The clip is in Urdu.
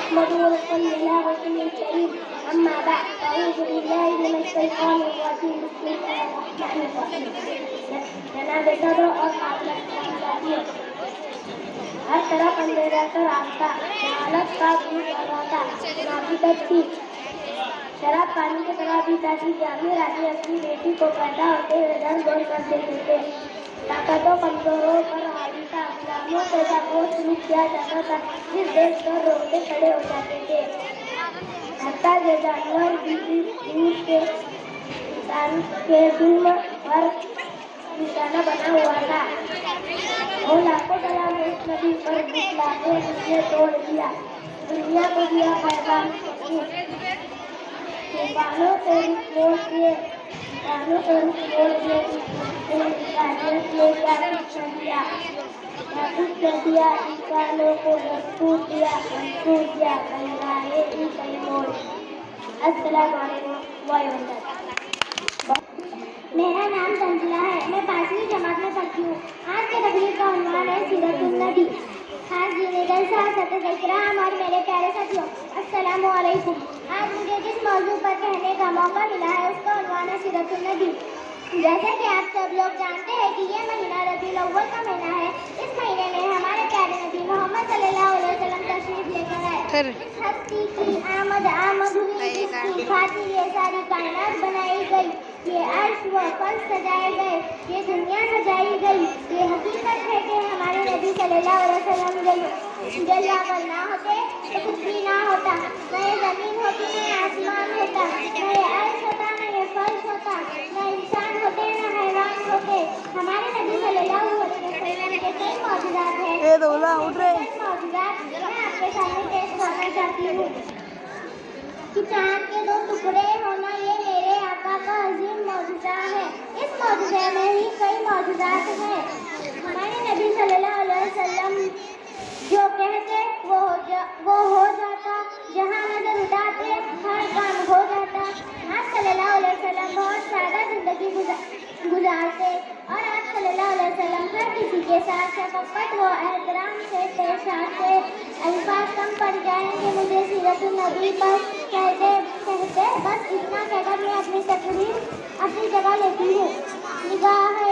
نحمده ونصلي على رسوله الكريم أما بعد أعوذ بالله من الشيطان الرجيم بسم الله الرحمن الرحيم جناب صدر اور قابل ساتھیوں ہر طرف اندھیرا کا راستہ جہالت کا دور کر رہا تھا منافقت تھی شراب پانی کی طرح پیتا تھی جامع راجی اپنی بیٹی کو پیدا ہوتے ہوئے دن گول کر دیتے تھے طاقتوں کمزوروں پر حاوی تھا غلاموں کو جاگوش شروع کیا جاتا تھا جس دیکھ کر روتے کھڑے ہو جاتے تھے حتیٰ کہ جانور بھی دور کے انسان کے ظلم پر نشانہ بنا ہوا تھا وہ لاکھوں سلام اس نبی پر بتلاتے اس نے توڑ دیا دنیا کو دیا پیغام طوفانوں سے موڑ دیے انسانیت نے کیا کچھ دیا انسانوں کو دستور دیا منصور دیا بنائے ان کئی موڑ السلام علیکم وبرکاتہ میرا نام تنزیلہ ہے میں 5ویں جماعت میں پڑھتی ہوں آج کے تقریر کا عنوان ہے سیرت النبی خاص جنیدر صاحب ستر اکرام اور میرے پیارے ساتھیوں السلام علیکم آج مجھے جس موضوع پر کہنے کا موقع ملا ہے اس کا عنوان ہے سیرت النبی جیسا کہ آپ سب لوگ جانتے ہیں کہ یہ مہینہ ربیع الاول کا مہینہ ہے اس مہینے میں ہمارے پیارے نبی محمد صلی اللہ علیہ وسلم تشریف لے کر آئے اس ہستی کی آمد ہوئی جس کی خاطر یہ ساری کائنات بنائی گئی یہ عرش و فرش سجائے گئے یہ دنیا سجائی گئی یہ حقیقت ہے کہ ہمارے نبی صلی اللہ علیہ وسلم جلوہ پر نہ ہوتے تو کچھ بھی نہ ہوتا نہ یہ زمین ہوتی نہ یہ آسمان ہوتا نہ یہ عرش ہوتا نہ یہ فرش ہوتا نہ انسان ہوتے نہ حیوان ہوتے ہمارے نبی صلی اللہ علیہ وسلم کے کئی معجزات ہیں معجزات میں آپ کے سامنے پیش کرنا چاہتی ہوں کہ چاند کے 2 ٹکڑے ہونا یہ میرے آقا کا عظیم معجزہ ہے اس معجزے میں ہی کئی معجزات ہیں ہمارے نبی صلی اللہ علیہ وسلم جو کہتے وہ ہو جاتا جہاں نظر اٹھاتے ہر کام ہو جاتا آپ صلی اللہ علیہ وسلم بہت سادہ زندگی گزارتے اور آپ صلی اللہ علیہ وسلم ہر کسی کے ساتھ شفقت و احترام سے پیش آتے الفاظ کم پڑ جائیں کہ مجھے سیرت النبی پر کہتے بس اتنا کہہ کر میں اپنی تقریر اپنی جگہ لیتی ہوں نگاہ